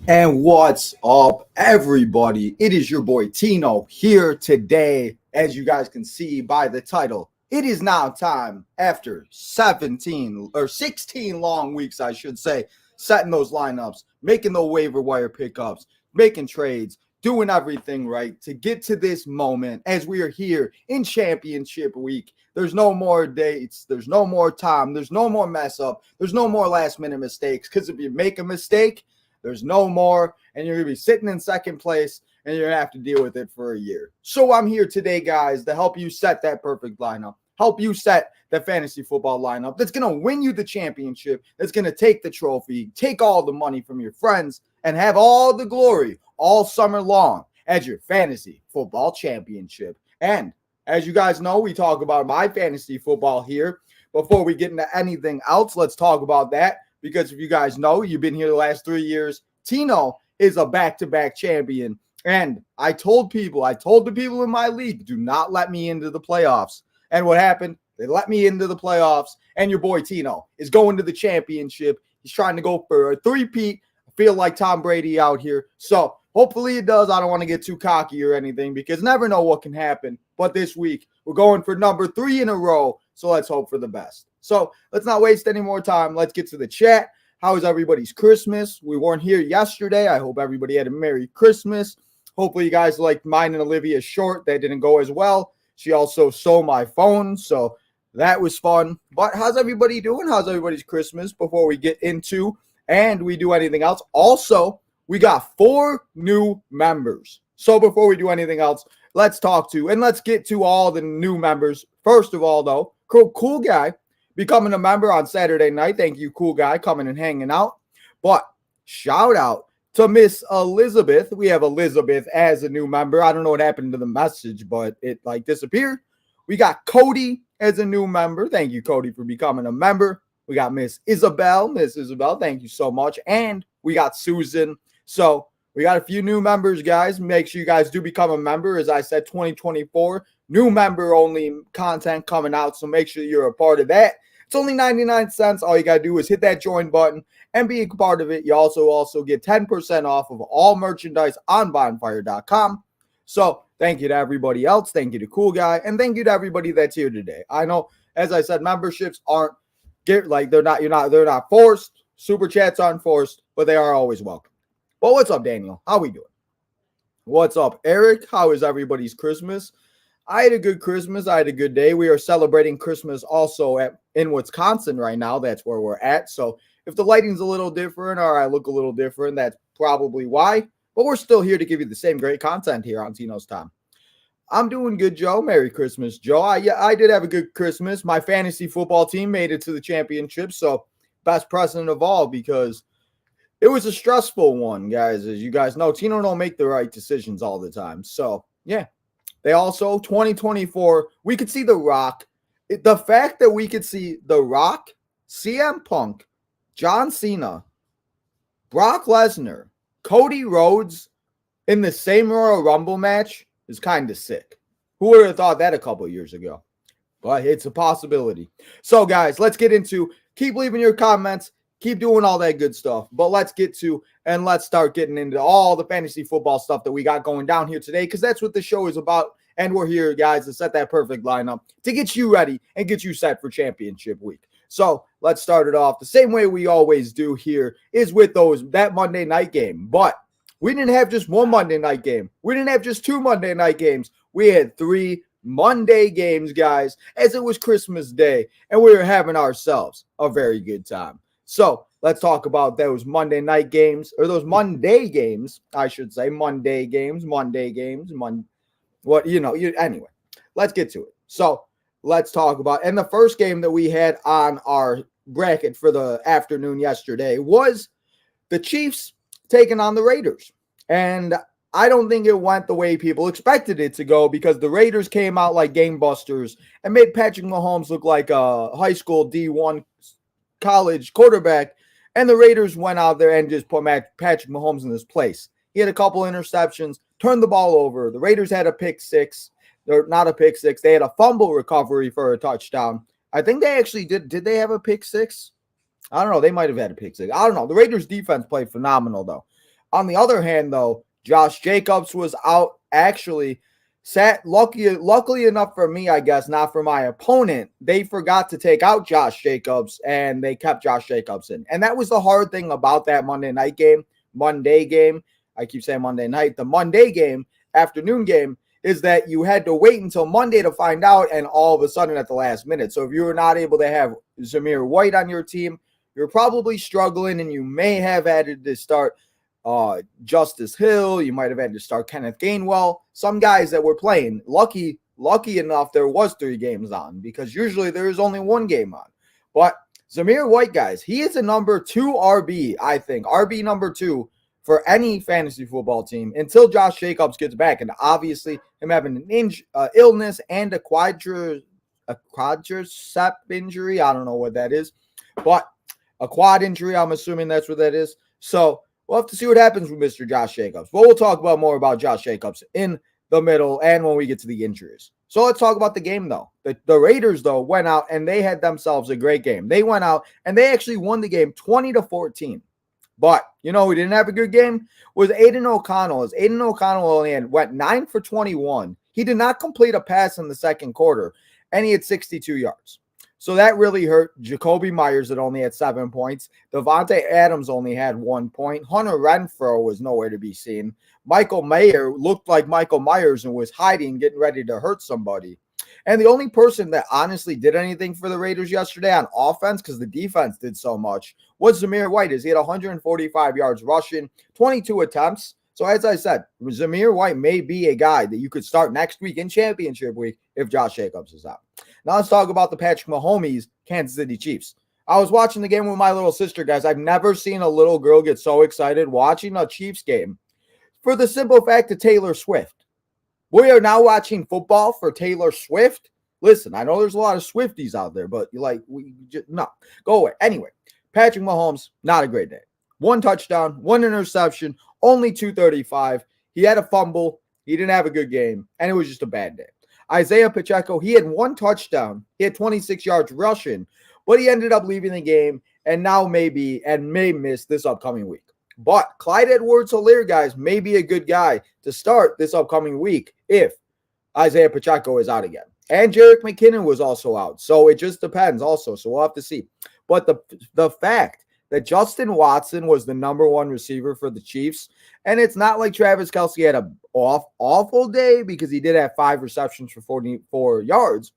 And what's up, everybody? It is your boy Tino here today. As you guys can see by the title, it is now time after 17 or 16 long weeks, I should say, setting those lineups, making the waiver wire pickups, making trades, doing everything right to get to this moment as we are here in championship week. There's no more dates. There's no more time. There's no more mess up. There's no more last minute mistakes. Because if you make a mistake, there's no more, and you're going to be sitting in second place, and you're going to have to deal with it for a year. So I'm here today, guys, to help you set that perfect lineup, help you set the fantasy football lineup that's going to win you the championship, that's going to take the trophy, take all the money from your friends, and have all the glory all summer long as your fantasy football championship. And as you guys know, we talk about my fantasy football here. Before we get into anything else, let's talk about that. Because if you guys know, you've been here the last 3 years, Tino is a back-to-back champion. And I told the people in my league, do not let me into the playoffs. And what happened? They let me into the playoffs. And your boy Tino is going to the championship. He's trying to go for a three-peat. I feel like Tom Brady out here. So hopefully it does. I don't want to get too cocky or anything because never know what can happen. But this week, we're going for number 3 in a row. So let's hope for the best. So let's not waste any more time. Let's get to the chat. How was everybody's Christmas? We weren't here yesterday. I hope everybody had a Merry Christmas. Hopefully you guys liked mine and Olivia's short. That didn't go as well. She also stole my phone, so that was fun. But how's everybody doing? How's everybody's Christmas before we get into and we do anything else? Also, we got 4 new members. So before we do anything else, let's get to all the new members. First of all, though, cool guy becoming a member on Saturday night. Thank you, cool guy, coming and hanging out. But shout out to Miss Elizabeth. We have Elizabeth as a new member. I don't know what happened to the message, but it disappeared. We got Cody as a new member. Thank you, Cody, for becoming a member. We got Miss Isabel. Miss Isabel, thank you so much. And we got Susan. So we got a few new members, guys. Make sure you guys do become a member. As I said, 2024, new member only content coming out. So make sure you're a part of that. It's only 99 cents. All you got to do is hit that join button and be a part of it. You also get 10% off of all merchandise on bonfire.com. So thank you to everybody else. Thank you to Cool Guy. And thank you to everybody that's here today. I know, as I said, memberships they're not forced. Super chats aren't forced, but they are always welcome. Well, what's up, Daniel? How we doing? What's up, Eric? How is everybody's Christmas? I had a good Christmas. I had a good day. We are celebrating Christmas also in Wisconsin right now. That's where we're at. So if the lighting's a little different or I look a little different, that's probably why. But we're still here to give you the same great content here on Tino's Time. I'm doing good, Joe. Merry Christmas, Joe. I did have a good Christmas. My fantasy football team made it to the championship. So best present of all because it was a stressful one, guys. As you guys know, Tino don't make the right decisions all the time. So, yeah. They also, 2024, we could see The Rock. The fact that we could see The Rock, CM Punk, John Cena, Brock Lesnar, Cody Rhodes in the same Royal Rumble match is kind of sick. Who would have thought that a couple years ago? But it's a possibility. So, guys, let's get into, keep leaving your comments. Keep doing all that good stuff. But let's start getting into all the fantasy football stuff that we got going down here today because that's what the show is about. And we're here, guys, to set that perfect lineup to get you ready and get you set for championship week. So let's start it off the same way we always do here is with that Monday night game. But we didn't have just one Monday night game. We didn't have just 2 Monday night games. We had 3 Monday games, guys, as it was Christmas Day. And we were having ourselves a very good time. So let's talk about those Monday night games, or those Monday games, I should say. Anyway, let's get to it. So let's talk about, and the first game that we had on our bracket for the afternoon yesterday was the Chiefs taking on the Raiders. And I don't think it went the way people expected it to go because the Raiders came out like gangbusters and made Patrick Mahomes look like a high school D1 college quarterback, and the Raiders went out there and just put Patrick Mahomes in his place. He had a couple interceptions, turned the ball over. The Raiders had a pick six. They're not a pick six. They had a fumble recovery for a touchdown. I think they actually did. Did they have a pick six? I don't know. They might have had a pick six. I don't know. The Raiders defense played phenomenal, though. On the other hand, though, Josh Jacobs was out actually. Luckily enough for me, I guess, not for my opponent, they forgot to take out Josh Jacobs and they kept Josh Jacobs in. And that was the hard thing about that Monday game. I keep saying Monday night. The Monday game, afternoon game, is that you had to wait until Monday to find out, and all of a sudden at the last minute. So if you were not able to have Zamir White on your team, you're probably struggling, and you may have had to start Justice Hill. You might have had to start Kenneth Gainwell. Some guys that were playing. Lucky enough, there was 3 games on, because usually there is only 1 game on. But Zamir White, guys, he is a number 2 RB, I think. RB number 2 for any fantasy football team until Josh Jacobs gets back. And obviously, him having an illness and a quadricep injury. I don't know what that is, but a quad injury, I'm assuming that's what that is. So we'll have to see what happens with Mr. Josh Jacobs. But we'll talk about more about Josh Jacobs in the middle and when we get to the injuries. So let's talk about the game, though. The Raiders, though, went out and they had themselves a great game. They went out and they actually won the game 20-14. But, you know, who didn't have a good game was Aiden O'Connell. As Aiden O'Connell only went 9 for 21. He did not complete a pass in the second quarter, and he had 62 yards. So that really hurt Jacoby Myers that only had 7 points. Devontae Adams only had 1 point. Hunter Renfrow was nowhere to be seen. Michael Mayer looked like Michael Myers and was hiding, getting ready to hurt somebody. And the only person that honestly did anything for the Raiders yesterday on offense, because the defense did so much, was Zamir White. As he had 145 yards rushing, 22 attempts. So as I said, Zamir White may be a guy that you could start next week in championship week if Josh Jacobs is out. Now let's talk about the Patrick Mahomes Kansas City Chiefs. I was watching the game with my little sister, guys. I've never seen a little girl get so excited watching a Chiefs game for the simple fact of Taylor Swift. We are now watching football for Taylor Swift. Listen, I know there's a lot of Swifties out there, but no, go away. Anyway, Patrick Mahomes, not a great day. 1 touchdown, 1 interception, only 235. He had a fumble. He didn't have a good game, and it was just a bad day. Isaiah Pacheco, he had 1 touchdown. He had 26 yards rushing, but he ended up leaving the game and now may miss this upcoming week. But Clyde Edwards-Helaire, guys, may be a good guy to start this upcoming week if Isaiah Pacheco is out again. And Jerick McKinnon was also out. So it just depends also. So we'll have to see. But the fact that Justin Watson was the number 1 receiver for the Chiefs, and it's not like Travis Kelce had an awful day, because he did have 5 receptions for 44 yards.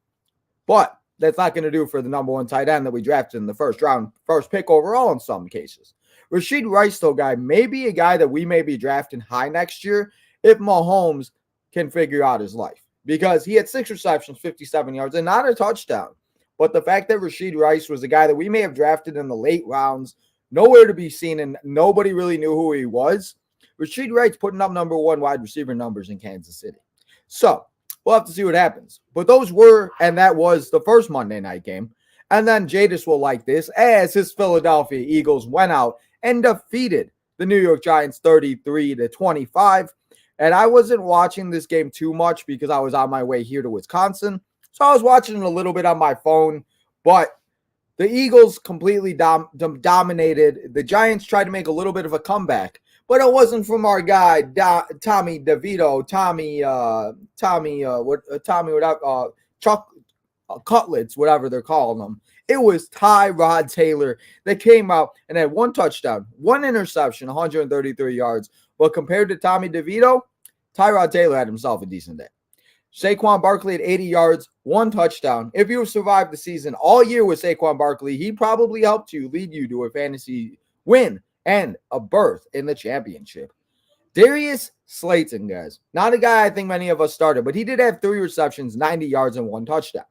But that's not going to do for the number 1 tight end that we drafted in the first round, first pick overall in some cases. Rashid Rice, though, guy, may be a guy that we may be drafting high next year if Mahomes can figure out his life. Because he had 6 receptions, 57 yards, and not a touchdown. But the fact that Rashid Rice was a guy that we may have drafted in the late rounds, nowhere to be seen, and nobody really knew who he was. Rashid Rice putting up number 1 wide receiver numbers in Kansas City. So we'll have to see what happens. But that was the first Monday night game. And then Jadis will like this, as his Philadelphia Eagles went out and defeated the New York Giants 33-25. And I wasn't watching this game too much because I was on my way here to Wisconsin. So I was watching it a little bit on my phone. But the Eagles completely dominated. The Giants tried to make a little bit of a comeback. But it wasn't from our guy, Tommy DeVito, Chuck Cutlets, whatever they're calling them. It was Tyrod Taylor that came out and had 1 touchdown, 1 interception, 133 yards. But compared to Tommy DeVito, Tyrod Taylor had himself a decent day. Saquon Barkley had 80 yards, 1 touchdown. If you survived the season all year with Saquon Barkley, he probably helped lead you to a fantasy win and a berth in the championship. Darius Slayton, guys, not a guy I think many of us started, but he did have 3 receptions, 90 yards, and 1 touchdown.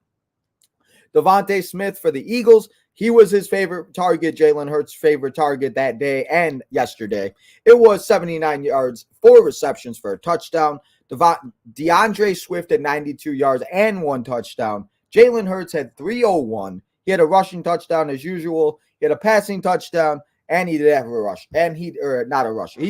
Devontae Smith for the Eagles, he was his favorite target, Jalen Hurts' favorite target that day and yesterday. It was 79 yards, 4 receptions for a touchdown. DeAndre Swift had 92 yards and 1 touchdown. Jalen Hurts had 301. He had a rushing touchdown as usual. He had a passing touchdown, and he did have a rush. He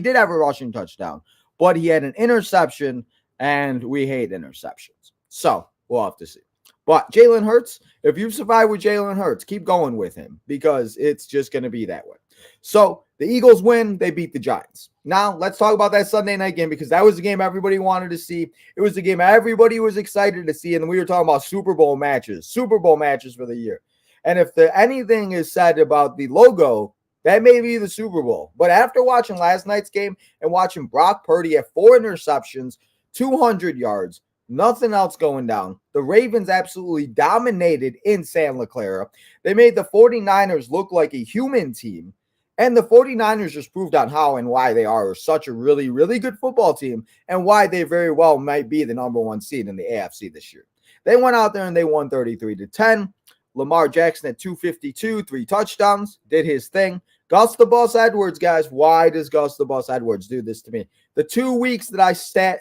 did have a rushing touchdown, but he had an interception, and we hate interceptions. So we'll have to see. But Jalen Hurts, if you've survived with Jalen Hurts, keep going with him because it's just going to be that way. So The Eagles win, they beat the Giants. Now, let's talk about that Sunday night game because that was the game everybody wanted to see. It was the game everybody was excited to see, and we were talking about Super Bowl matches for the year. And if anything is said about the logo, that may be the Super Bowl. But after watching last night's game and watching Brock Purdy at 4 interceptions, 200 yards, nothing else going down, the Ravens absolutely dominated in Santa Clara. They made the 49ers look like a human team. And the 49ers just proved on how and why they are such a really, really good football team and why they very well might be the number 1 seed in the AFC this year. They went out there and they won 33-10. Lamar Jackson at 252, 3 touchdowns, did his thing. Gus the Bus Edwards, guys. Why does Gus the Bus Edwards do this to me? The 2 weeks that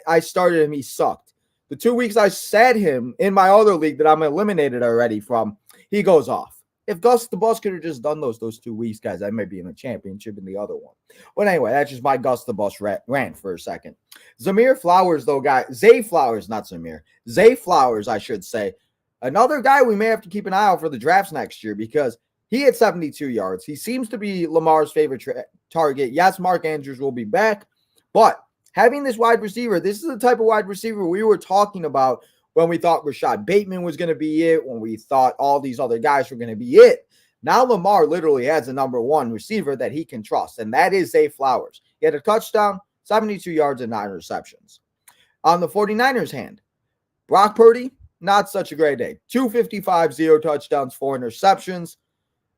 I started him, he sucked. The 2 weeks I sat him in my other league that I'm eliminated already from, he goes off. If Gus the Bus could have just done those 2 weeks, guys, I might be in a championship in the other one. But anyway, that's just my Gus the Bus rant for a second. Zamir Flowers, though, guy. Zay Flowers, not Zamir. Zay Flowers, I should say. Another guy we may have to keep an eye out for the drafts next year because he had 72 yards. He seems to be Lamar's favorite target. Yes, Mark Andrews will be back, but having this wide receiver, this is the type of wide receiver we were talking about when we thought Rashad Bateman was going to be it, when we thought all these other guys were going to be it. Now Lamar literally has a number 1 receiver that he can trust, and that is Zay Flowers. He had a touchdown, 72 yards, and 9 receptions. On the 49ers' hand, Brock Purdy, not such a great day. 255, 0 touchdowns, 4 interceptions.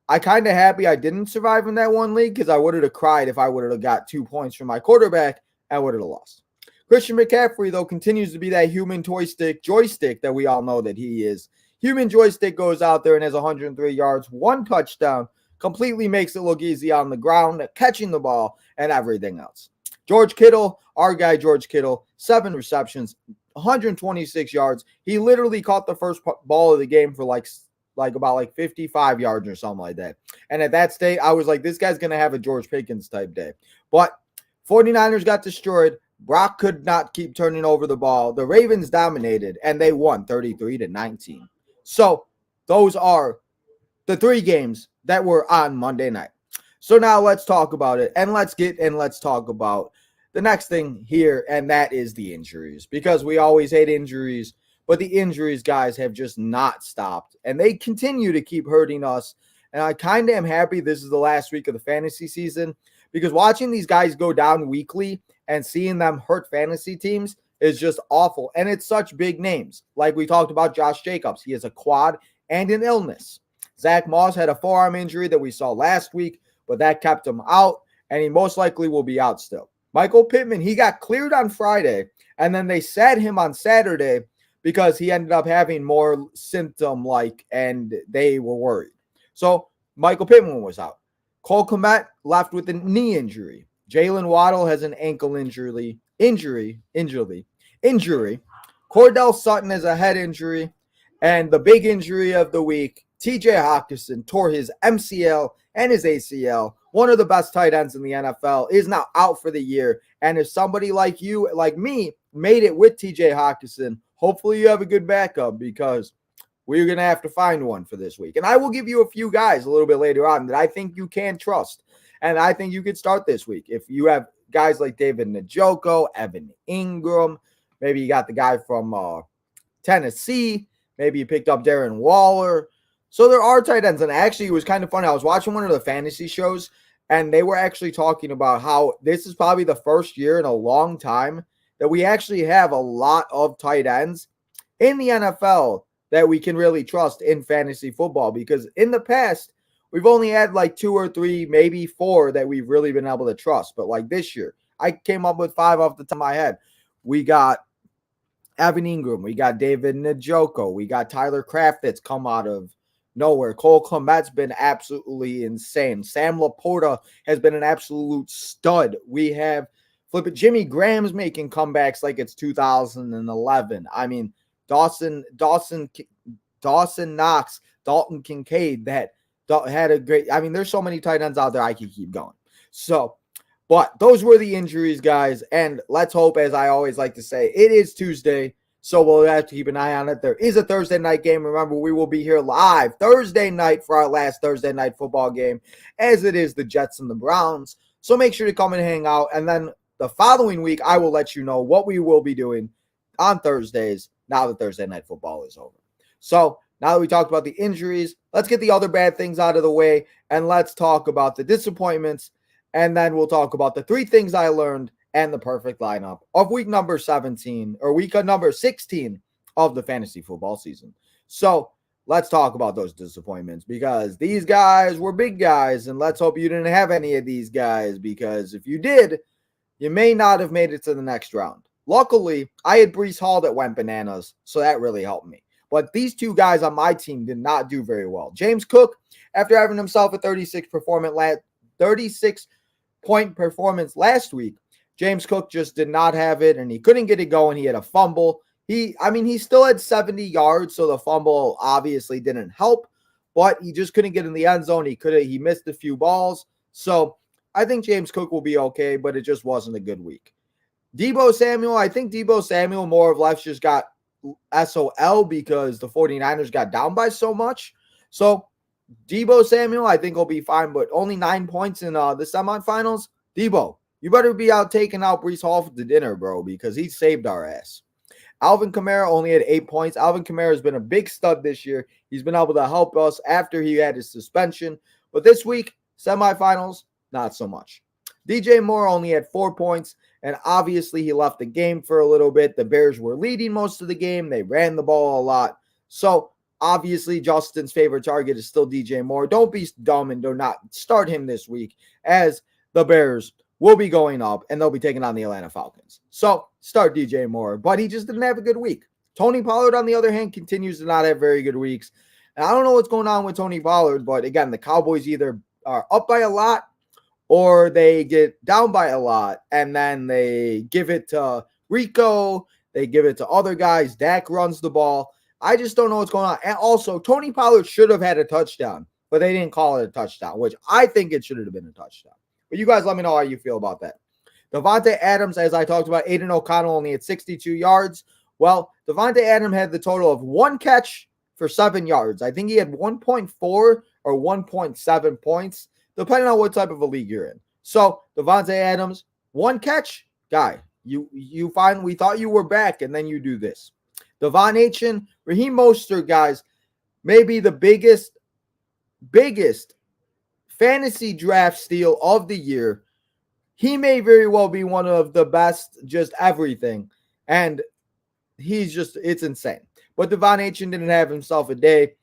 I kind of happy I didn't survive in that one league because I would have cried if I would have got 2 points from my quarterback and would have lost. Christian McCaffrey, though, continues to be that human joystick that we all know that he is. Human joystick goes out there and has 103 yards, 1 touchdown, completely makes it look easy on the ground, catching the ball, and everything else. George Kittle, our guy George Kittle, 7 receptions, 126 yards. He literally caught the first ball of the game for about 55 yards or something like that. And at that state, I was like, this guy's going to have a George Pickens type day. But 49ers got destroyed. Brock could not keep turning over the ball. The Ravens dominated, and they won 33-19. So those are the 3 games that were on Monday night. So now let's talk about it, and let's talk about the next thing here, and that is the injuries. Because we always hate injuries, but the injuries, guys, have just not stopped, and they continue to keep hurting us. And I kind of am happy this is the last week of the fantasy season because watching these guys go down weekly and seeing them hurt fantasy teams is just awful. And it's such big names. Like we talked about Josh Jacobs. He has a quad and an illness. Zach Moss had a forearm injury that we saw last week, but that kept him out, and he most likely will be out still. Michael Pittman, he got cleared on Friday, and then they sat him on Saturday because he ended up having more symptom-like, and they were worried. So Michael Pittman was out. Cole Kmet left with a knee injury. Jalen Waddle has an ankle injury. Cordell Sutton has a head injury. And the big injury of the week, TJ Hockenson tore his MCL and his ACL. One of the best tight ends in the NFL is now out for the year. And if somebody like you, like me, made it with TJ Hockenson, hopefully you have a good backup because we're going to have to find one for this week. And I will give you a few guys a little bit later on that I think you can trust. And I think you could start this week. If you have guys like David Njoku, Evan Ingram, maybe you got the guy from Tennessee, maybe you picked up Darren Waller. So there are tight ends. And actually, it was kind of funny. I was watching one of the fantasy shows, and they were actually talking about how this is probably the first year in a long time that we actually have a lot of tight ends in the NFL that we can really trust in fantasy football. Because in the past, we've only had like 2 or 3, maybe 4 that we've really been able to trust. But like this year, I came up with 5 off the top of my head. We got Evan Ingram. We got David Njoku. We got Tyler Kraft that's come out of nowhere. Cole Kmet's been absolutely insane. Sam Laporta has been an absolute stud. We have Jimmy Graham's making comebacks like it's 2011. I mean, Dawson Knox, Dalton Kincaid that had a great, I mean, there's so many tight ends out there I can keep going. So, but those were the injuries, guys. And let's hope, as I always like to say, it is Tuesday. So we'll have to keep an eye on it. There is a Thursday night game. Remember, we will be here live Thursday night for our last Thursday night football game, as it is the Jets and the Browns. So make sure to come and hang out. And then the following week, I will let you know what we will be doing on Thursdays now that Thursday Night Football is over. So now that we talked about the injuries, let's get the other bad things out of the way and let's talk about the disappointments. And then we'll talk about the 3 things I learned and the perfect lineup of week number 17 or week number 16 of the fantasy football season. So let's talk about those disappointments because these guys were big guys, and let's hope you didn't have any of these guys because if you did, you may not have made it to the next round. Luckily, I had Breece Hall that went bananas, so that really helped me. But these 2 guys on my team did not do very well. James Cook, after having himself a 36-point performance last week, James Cook just did not have it, and he couldn't get it going. He had a fumble. He still had 70 yards, so the fumble obviously didn't help, but he just couldn't get in the end zone. He missed a few balls. So I think James Cook will be okay, but it just wasn't a good week. Deebo Samuel, I think Deebo Samuel more or less just got SOL because the 49ers got down by so much. So Deebo Samuel, I think will be fine, but only 9 points in the semifinals. Deebo, you better be out taking out Breece Hall for the dinner, bro, because he saved our ass. Alvin Kamara only had 8 points. Alvin Kamara has been a big stud this year. He's been able to help us after he had his suspension. But this week, semifinals, not so much. DJ Moore only had 4 points, and obviously he left the game for a little bit. The Bears were leading most of the game. They ran the ball a lot. So obviously Justin's favorite target is still DJ Moore. Don't be dumb and do not start him this week as the Bears will be going up and they'll be taking on the Atlanta Falcons. So start DJ Moore, but he just didn't have a good week. Tony Pollard, on the other hand, continues to not have very good weeks. And I don't know what's going on with Tony Pollard, but again, the Cowboys either are up by a lot or they get down by a lot, and then they give it to Rico, they give it to other guys. Dak runs the ball. I just don't know what's going on. And also, Tony Pollard should have had a touchdown, but they didn't call it a touchdown, which I think it should have been a touchdown. But you guys let me know how you feel about that. Devontae Adams, as I talked about, Aiden O'Connell only had 62 yards. Well, Devontae Adams had the total of 1 catch for 7 yards. I think he had 1.4 or 1.7 points, depending on what type of a league you're in. So, Devontae Adams, 1 catch, guy. You find we thought you were back, and then you do this. Devon Achane, Raheem Mostert, guys, maybe the biggest fantasy draft steal of the year. He may very well be one of the best, just everything. And it's insane. But Devon Achane didn't have himself a day.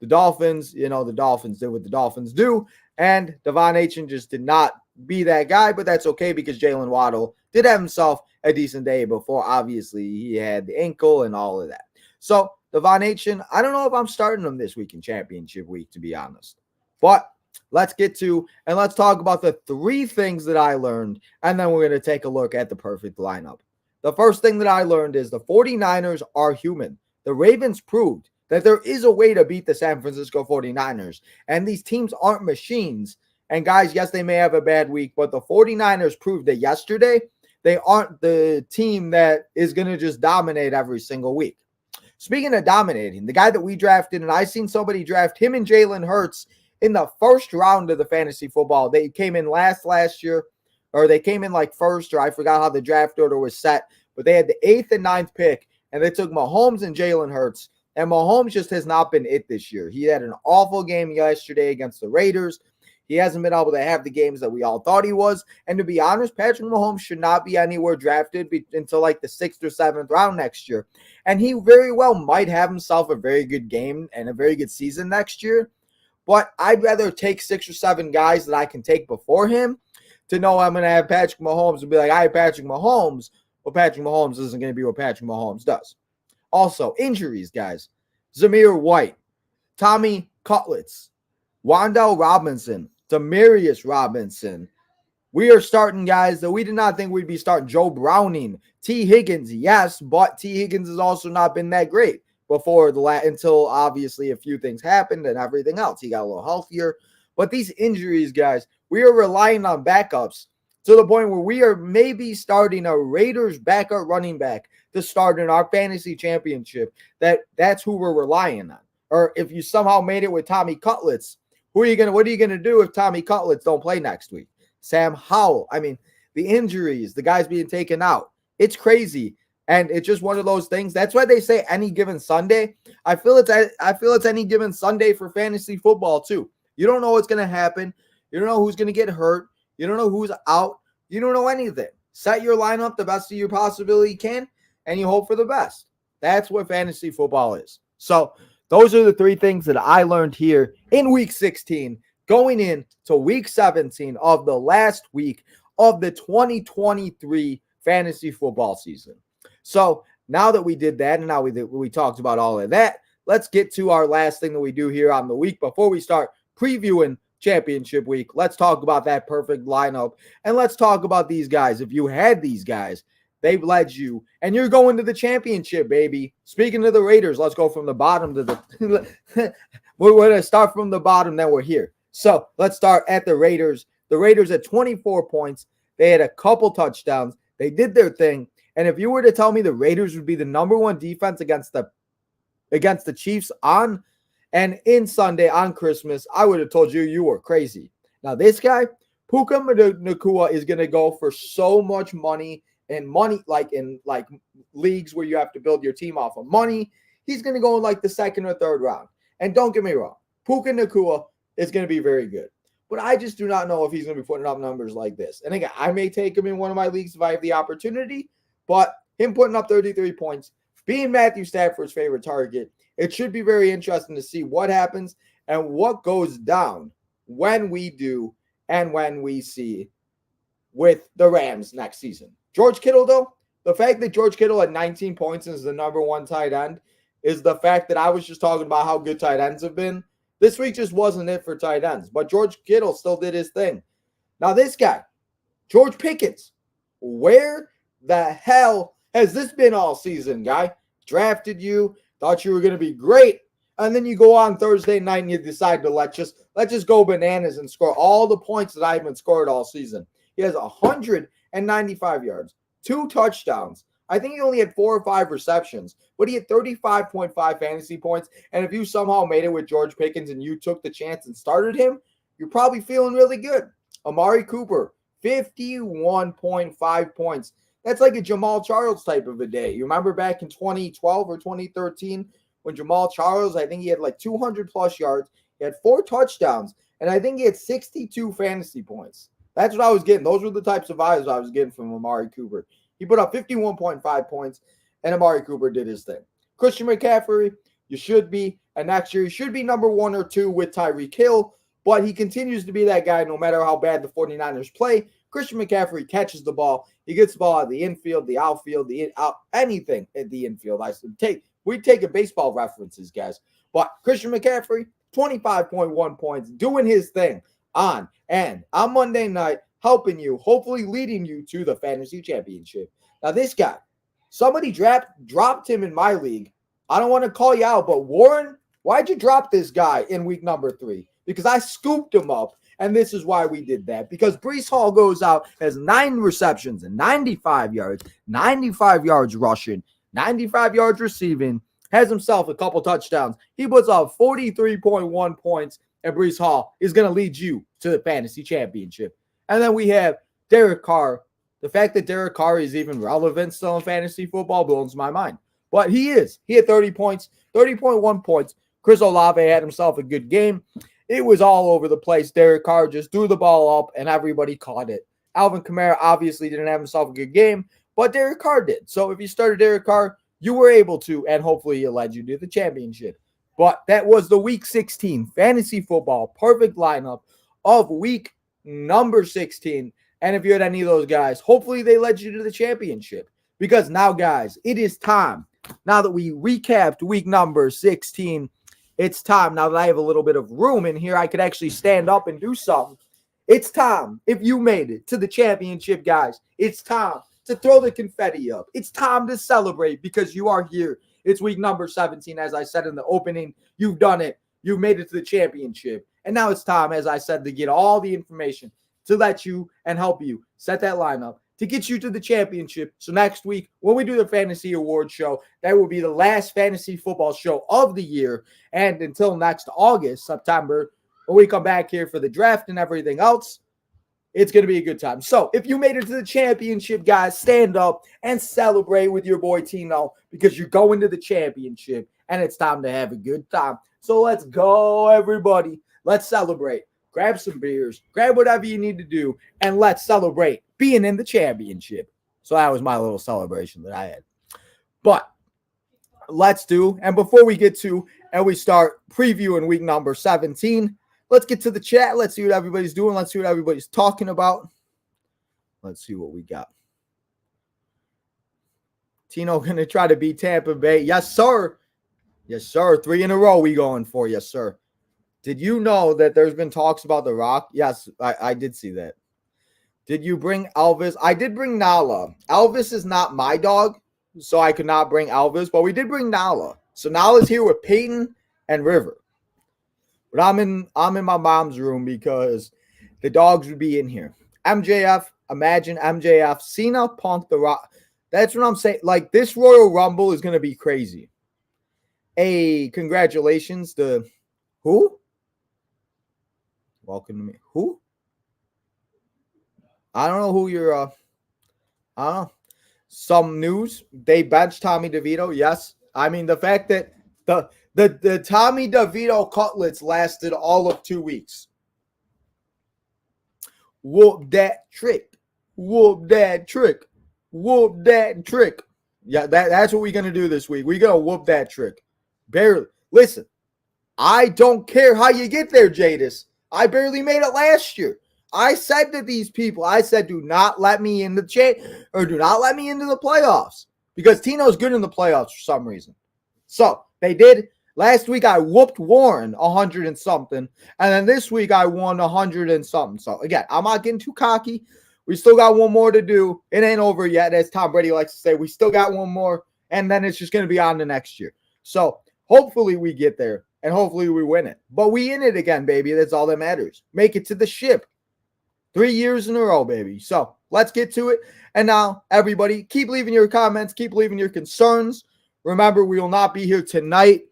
The Dolphins did what the Dolphins do. And Devon Achane just did not be that guy, but that's okay because Jalen Waddle did have himself a decent day before. Obviously, he had the ankle and all of that. So, Devon Achane, I don't know if I'm starting him this week in championship week, to be honest. But let's talk about the 3 things that I learned, and then we're going to take a look at the perfect lineup. The first thing that I learned is the 49ers are human. The Ravens proved that there is a way to beat the San Francisco 49ers, and these teams aren't machines. And guys, yes, they may have a bad week, but the 49ers proved that yesterday they aren't the team that is going to just dominate every single week. Speaking of dominating, the guy that we drafted, and I seen somebody draft him and Jalen Hurts in the first round of the fantasy football. They came in last year, or they came in like first, or I forgot how the draft order was set, but they had the 8th and 9th pick, and they took Mahomes and Jalen Hurts, and Mahomes just has not been it this year. He had an awful game yesterday against the Raiders. He hasn't been able to have the games that we all thought he was, and to be honest, Patrick Mahomes should not be anywhere drafted until like the 6th or 7th round next year, and he very well might have himself a very good game and a very good season next year. But I'd rather take 6 or 7 guys that I can take before him to know I'm going to have Patrick Mahomes and be like, I have Patrick Mahomes, but Patrick Mahomes isn't going to be what Patrick Mahomes does. Also, injuries, guys. Zamir White, Tommy Cutlets, Wan'Dale Robinson, Demaryius Robinson. We are starting guys that we did not think we'd be starting. Joe Browning, T. Higgins, yes, but T. Higgins has also not been that great before until obviously a few things happened and everything else. He got a little healthier. But these injuries, guys, we are relying on backups to the point where we are maybe starting a Raiders backup running back to start in our fantasy championship. That's who we're relying on. Or if you somehow made it with Tommy Cutlets, what are you gonna do if Tommy Cutlets don't play next week? Sam Howell. I mean, the injuries, the guys being taken out. It's crazy. And it's just one of those things. That's why they say any given Sunday. I feel it's any given Sunday for fantasy football too. You don't know what's going to happen. You don't know who's going to get hurt. You don't know who's out. You don't know anything. Set your lineup the best you possibly can, and you hope for the best. That's what fantasy football is. So those are the three things that I learned here in week 16, going into week 17 of the last week of the 2023 fantasy football season. So now that we did that and now we talked about all of that, let's get to our last thing that we do here on the week before we start previewing championship week. Let's talk about that perfect lineup, and let's talk about these guys. If you had these guys, they've led you, and you're going to the championship, baby. Speaking of the Raiders, let's go from the bottom to the we're going to start from the bottom, then we're here. So let's start at the Raiders. The Raiders at 24 points. They had a couple touchdowns. They did their thing. And if you were to tell me the Raiders would be the number one defense against the Chiefs on and in Sunday on Christmas, I would have told you were crazy. Now this guy, Puka Nacua, is going to go for so much money, and money like in leagues where you have to build your team off of money. He's going to go in like the second or third round. And don't get me wrong, Puka Nacua is going to be very good. But I just do not know if he's going to be putting up numbers like this. And again, I may take him in one of my leagues if I have the opportunity. But him putting up 33 points, being Matthew Stafford's favorite target, it should be very interesting to see what happens and what goes down when we do and when we see with the Rams next season. George Kittle, though, the fact that George Kittle at 19 points is the number one tight end is the fact that I was just talking about how good tight ends have been. This week just wasn't it for tight ends, but George Kittle still did his thing. Now this guy, George Pickens, where the hell has this been all season, guy? Drafted you, thought you were going to be great, and then you go on Thursday night and you decide to let's just go bananas and score all the points that I haven't scored all season. He has 195 yards, 2 touchdowns. I think he only had 4 or 5 receptions, but he had 35.5 fantasy points. And if you somehow made it with George Pickens and you took the chance and started him, you're probably feeling really good. Amari Cooper, 51.5 points. That's like a Jamal Charles type of a day. You remember back in 2012 or 2013 when Jamal Charles, I think he had like 200 plus yards. He had 4 touchdowns, and I think he had 62 fantasy points. That's what I was getting. Those were the types of vibes I was getting from Amari Cooper. He put up 51.5 points, and Amari Cooper did his thing. Christian McCaffrey, you should be, and next year he should be number 1 or 2 with Tyreek Hill, but he continues to be that guy no matter how bad the 49ers play. Christian McCaffrey catches the ball. He gets the ball out of the infield, the outfield, anything at the infield. We take a baseball references, guys. But Christian McCaffrey, 25.1 points, doing his thing on Monday night, helping you, hopefully leading you to the fantasy championship. Now this guy, somebody dropped him in my league. I don't want to call you out, but Warren, why'd you drop this guy in week number 3? Because I scooped him up. And this is why we did that. Because Breece Hall goes out, has 9 receptions and 95 yards, 95 yards rushing, 95 yards receiving, has himself a couple touchdowns. He puts up 43.1 points, and Breece Hall is going to lead you to the fantasy championship. And then we have Derek Carr. The fact that Derek Carr is even relevant still in fantasy football blows my mind. But he is. He had 30 points, 30.1 points. Chris Olave had himself a good game. It was all over the place. Derek Carr just threw the ball up, and everybody caught it. Alvin Kamara obviously didn't have himself a good game, but Derek Carr did. So if you started Derek Carr, you were able to, and hopefully it led you to the championship. But that was the Week 16 fantasy football perfect lineup of week number 16. And if you had any of those guys, hopefully they led you to the championship. Because now, guys, it is time. Now that we recapped week number 16, it's time. Now that I have a little bit of room in here, I could actually stand up and do something. It's time. If you made it to the championship, guys, it's time to throw the confetti up. It's time to celebrate because you are here. It's week number 17. As I said in the opening, you've done it. You've made it to the championship. And now it's time, as I said, to get all the information to let you and help you set that lineup to get you to the championship. So next week, when we do the Fantasy Awards show, that will be the last fantasy football show of the year. And until next August, September, when we come back here for the draft and everything else, It's going to be a good time. So if you made it to the championship, guys, stand up and celebrate with your boy Tino because you're going to the championship and it's time to have a good time. So let's go, everybody. Let's celebrate. Grab some beers, grab whatever you need to do, and let's celebrate being in the championship. So that was my little celebration that I had. But let's do, and before we get to and we start previewing week number 17, let's get to the chat. Let's see what everybody's doing. Let's see what everybody's talking about. Let's see what we got. Tino going to try to beat Tampa Bay. Yes, sir. Yes, sir. 3 in a row we going for. Yes, sir. Did you know that there's been talks about The Rock? Yes, I did see that. Did you bring Elvis? I did bring Nala. Elvis is not my dog, so I could not bring Elvis, but we did bring Nala. So Nala's here with Peyton and River. But I'm in my mom's room because the dogs would be in here. MJF, imagine MJF, Cena, Punk, The Rock. That's what I'm saying. Like, this Royal Rumble is going to be crazy. Hey, congratulations to who? Welcome to me. Who? I don't know who you're, I don't know. Some news. They benched Tommy DeVito. Yes. I mean, the fact that the Tommy DeVito cutlets lasted all of 2 weeks. Whoop that trick. Whoop that trick. Whoop that trick. Yeah, that's what we're going to do this week. We're going to whoop that trick. Barely. Listen, I don't care how you get there, Jadis. I barely made it last year. I said to these people, I said, do not let me in the do not let me into the playoffs because Tino's good in the playoffs for some reason. So they did. Last week I whooped Warren 100 and something, and then this week I won 100 and something. So again, I'm not getting too cocky. We still got one more to do. It ain't over yet, as Tom Brady likes to say. We still got one more, and then it's just going to be on to next year. So hopefully we get there, and hopefully we win it. But we in it again, baby. That's all that matters. Make it to the ship. 3 years in a row, baby. So let's get to it. And now, everybody, keep leaving your comments. Keep leaving your concerns. Remember, we will not be here tonight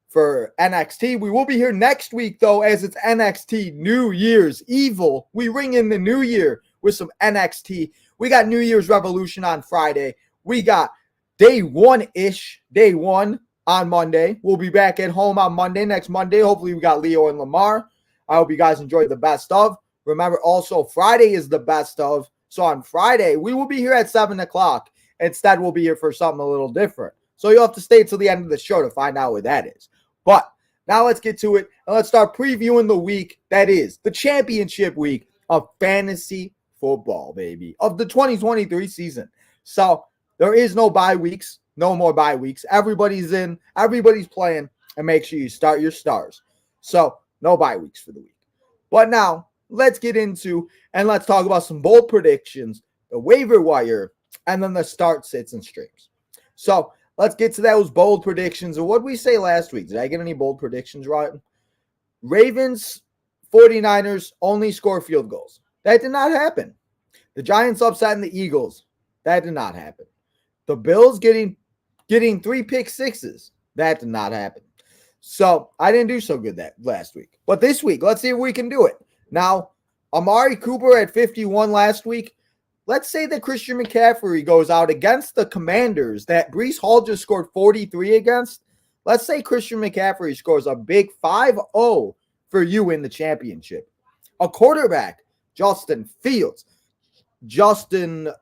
for NXT. We will be here next week, though, as it's NXT New Year's Evil. We ring in the new year with some NXT. We got New Year's Revolution on Friday. We got day one-ish, day one on Monday. We'll be back at home on Monday, next Monday. Hopefully, we got Leo and Lamar. I hope you guys enjoyed the best of. Remember, also, Friday is the best of. So on Friday, we will be here at 7 o'clock. Instead, we'll be here for something a little different. So you'll have to stay till the end of the show to find out what that is. But now let's get to it, and let's start previewing the week that is the championship week of fantasy football, baby, of the 2023 season. So there is no bye weeks, no more bye weeks. Everybody's in, everybody's playing, and make sure you start your stars. So no bye weeks for the week. But now let's get into and let's talk about some bold predictions, the waiver wire, and then the start, sits, and streams. So let's get to those bold predictions. And what did we say last week? Did I get any bold predictions right? Ravens, 49ers only score field goals. That did not happen. The Giants upsetting the Eagles. That did not happen. The Bills getting 3 pick sixes. That did not happen. So I didn't do so good that last week. But this week, let's see if we can do it. Now, Amari Cooper at 51 last week. Let's say that Christian McCaffrey goes out against the Commanders that Breece Hall just scored 43 against. Let's say Christian McCaffrey scores a big 5-0 for you in the championship. A quarterback, Justin Fields, Jalen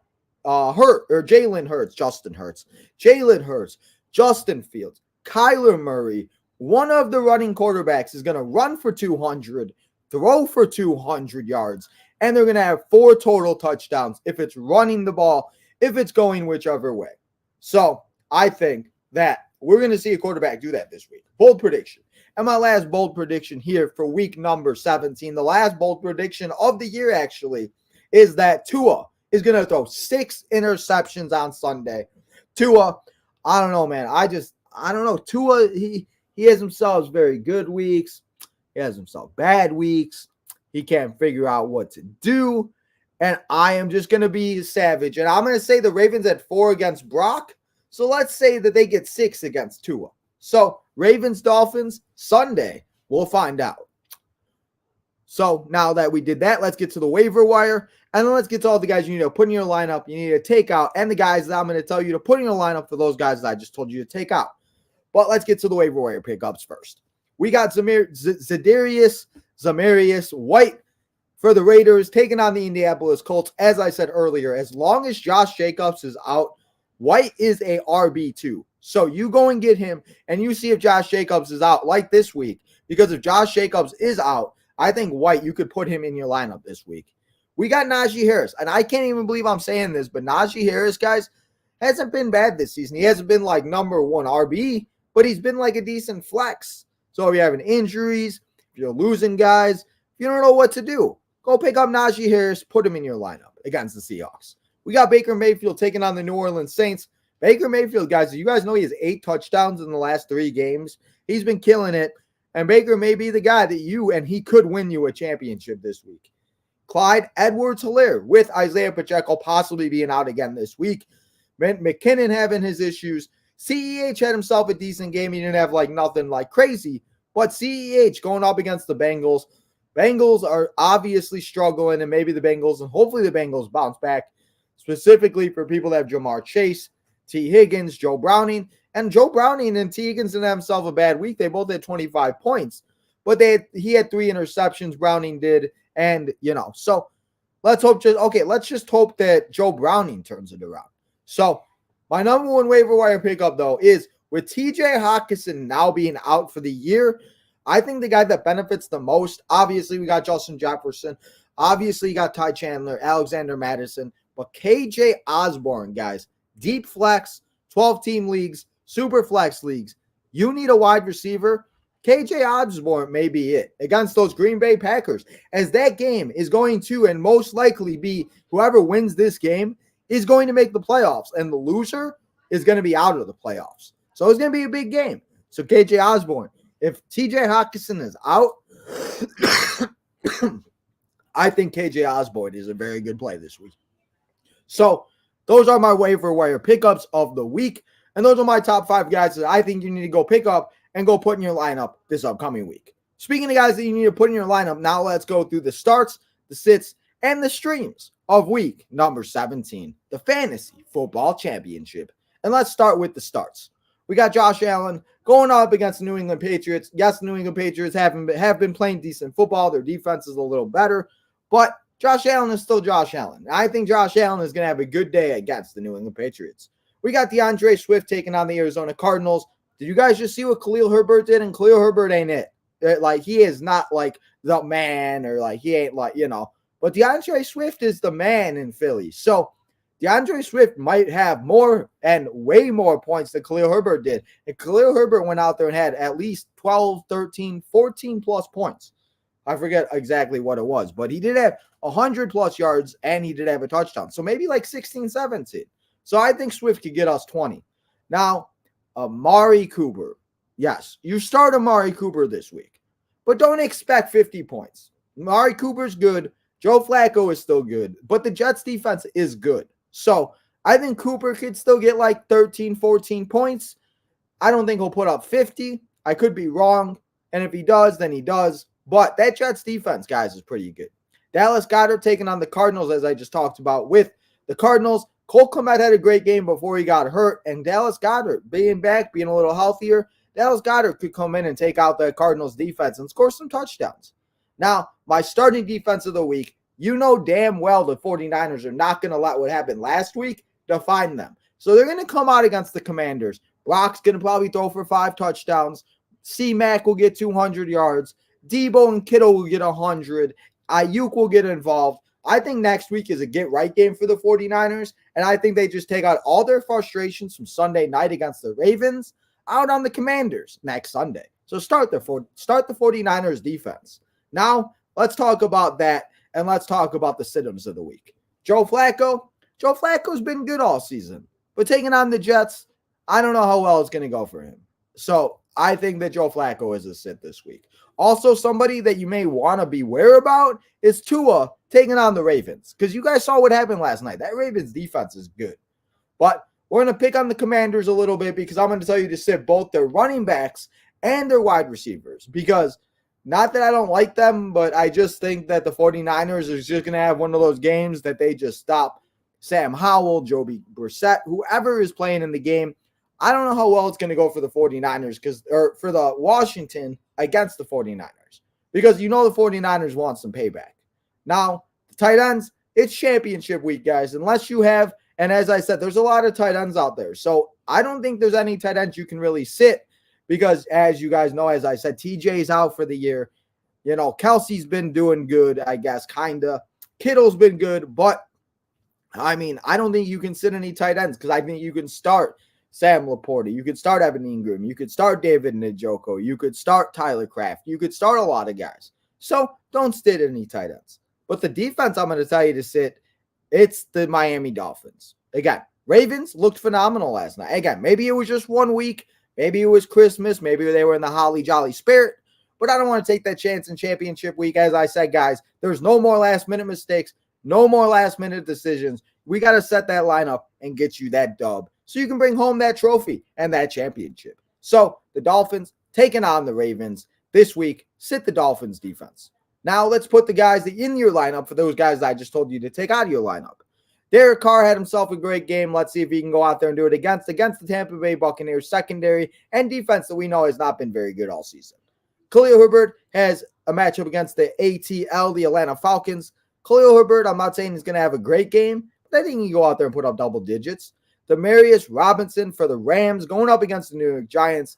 Hurts, Justin Fields, Kyler Murray. One of the running quarterbacks is going to run for 200, throw for 200 yards, and they're going to have 4 total touchdowns if it's running the ball, if it's going whichever way. So I think that we're going to see a quarterback do that this week. Bold prediction. And my last bold prediction here for week number 17, the last bold prediction of the year actually, is that Tua is going to throw 6 interceptions on Sunday. Tua, I don't know, man. I don't know. Tua, he has himself very good weeks. He has himself bad weeks. He can't figure out what to do. And I am just going to be savage. And I'm going to say the Ravens at 4 against Brock. So let's say that they get 6 against Tua. So Ravens, Dolphins, Sunday. We'll find out. So now that we did that, let's get to the waiver wire. And then let's get to all the guys you need to put in your lineup, you need to take out, and the guys that I'm going to tell you to put in your lineup for those guys that I just told you to take out. But let's get to the waiver wire pickups first. We got Za'Darius White for the Raiders taking on the Indianapolis Colts. As I said earlier, as long as Josh Jacobs is out, White is a RB2. So you go and get him, and you see if Josh Jacobs is out like this week. Because if Josh Jacobs is out, I think White, you could put him in your lineup this week. We got Najee Harris, and I can't even believe I'm saying this, but Najee Harris, guys, hasn't been bad this season. He hasn't been like number one RB, but he's been like a decent flex. So if you're having injuries, if you're losing guys, if you don't know what to do, go pick up Najee Harris, put him in your lineup against the Seahawks. We got Baker Mayfield taking on the New Orleans Saints. Baker Mayfield, guys, you guys know he has 8 touchdowns in the last 3 games. He's been killing it. And Baker may be the guy that he could win you a championship this week. Clyde Edwards-Helaire with Isaiah Pacheco possibly being out again this week. McKinnon having his issues. CEH had himself a decent game. He didn't have like nothing like crazy. But CEH going up against the Bengals. Bengals are obviously struggling, and maybe the Bengals, and hopefully the Bengals bounce back, specifically for people that have Jamar Chase, T. Higgins, Joe Browning. And Joe Browning and T. Higgins didn't have himself a bad week. They both had 25 points. But he had 3 interceptions, Browning did. And, so let's just hope that Joe Browning turns it around. So my number one waiver wire pickup, though, is with TJ Hockenson now being out for the year, I think the guy that benefits the most, obviously we got Justin Jefferson. Obviously you got Ty Chandler, Alexander Madison. But KJ Osborne, guys, deep flex, 12-team leagues, super flex leagues. You need a wide receiver. KJ Osborne may be it against those Green Bay Packers, as that game is going to and most likely be whoever wins this game is going to make the playoffs, and the loser is going to be out of the playoffs. So it's going to be a big game. So KJ Osborne, if TJ Hockenson is out, I think KJ Osborne is a very good play this week. So those are my waiver wire pickups of the week, and those are my top 5 guys that I think you need to go pick up and go put in your lineup this upcoming week. Speaking of guys that you need to put in your lineup, now let's go through the starts, the sits, and the streams of week number 17, the Fantasy Football Championship. And let's start with the starts. We got Josh Allen going up against the New England Patriots. Yes, the New England Patriots have been playing decent football. Their defense is a little better, but Josh Allen is still Josh Allen. I think Josh Allen is going to have a good day against the New England Patriots. We got DeAndre Swift taking on the Arizona Cardinals. Did you guys just see what Khalil Herbert did? And Khalil Herbert ain't it. Like, he is not like the man, or like he ain't like, But DeAndre Swift is the man in Philly. So DeAndre Swift might have more and way more points than Khalil Herbert did. And Khalil Herbert went out there and had at least 12, 13, 14 plus points. I forget exactly what it was, but he did have 100 plus yards and he did have a touchdown. So maybe like 16, 17. So I think Swift could get us 20. Now, Amari Cooper. Yes, you start Amari Cooper this week, but don't expect 50 points. Amari Cooper's good. Joe Flacco is still good, but the Jets defense is good. So I think Cooper could still get like 13, 14 points. I don't think he'll put up 50. I could be wrong. And if he does, then he does. But that Jets defense, guys, is pretty good. Dallas Goedert taking on the Cardinals, as I just talked about with the Cardinals. Cole Kmet had a great game before he got hurt. And Dallas Goedert being back, being a little healthier, Dallas Goedert could come in and take out the Cardinals defense and score some touchdowns. Now, my starting defense of the week, you know damn well the 49ers are not going to let what happened last week define them. So they're going to come out against the Commanders. Brock's going to probably throw for 5 touchdowns. C-Mac will get 200 yards. Debo and Kittle will get 100. Ayuk will get involved. I think next week is a get-right game for the 49ers, and I think they just take out all their frustrations from Sunday night against the Ravens out on the Commanders next Sunday. So start the 49ers defense. Now, let's talk about that, and let's talk about the sit-ems of the week. Joe Flacco's been good all season, but taking on the Jets, I don't know how well it's going to go for him. So I think that Joe Flacco is a sit this week. Also, somebody that you may want to beware about is Tua taking on the Ravens, because you guys saw what happened last night. That Ravens defense is good. But we're going to pick on the Commanders a little bit, because I'm going to tell you to sit both their running backs and their wide receivers, because Not that I don't like them, but I just think that the 49ers is just going to have one of those games that they just stop Sam Howell, Joby Brissett, whoever is playing in the game. I don't know how well it's going to go for the 49ers or for the Washington against the 49ers, because the 49ers want some payback. Now, the tight ends, it's championship week, guys. Unless you have, and as I said, there's a lot of tight ends out there. So I don't think there's any tight ends you can really sit, because as you guys know, as I said, TJ's out for the year. Kelsey's been doing good, I guess, kind of. Kittle's been good, but I don't think you can sit any tight ends, because I think you can start Sam Laporta. You could start Evan Ingram. You could start David Njoku. You could start Tyler Kraft. You could start a lot of guys. So don't sit any tight ends. But the defense I'm going to tell you to sit, it's the Miami Dolphins. Again, Ravens looked phenomenal last night. Again, maybe it was just 1 week. Maybe it was Christmas. Maybe they were in the holly jolly spirit. But I don't want to take that chance in championship week. As I said, guys, there's no more last-minute mistakes. No more last-minute decisions. We got to set that lineup and get you that dub so you can bring home that trophy and that championship. So the Dolphins taking on the Ravens this week. Sit the Dolphins defense. Now let's put the guys in your lineup for those guys that I just told you to take out of your lineup. Derek Carr had himself a great game. Let's see if he can go out there and do it against the Tampa Bay Buccaneers secondary and defense that we know has not been very good all season. Khalil Herbert has a matchup against the ATL, the Atlanta Falcons. Khalil Herbert, I'm not saying he's going to have a great game, but I think he can go out there and put up double digits. Demarcus Robinson for the Rams going up against the New York Giants.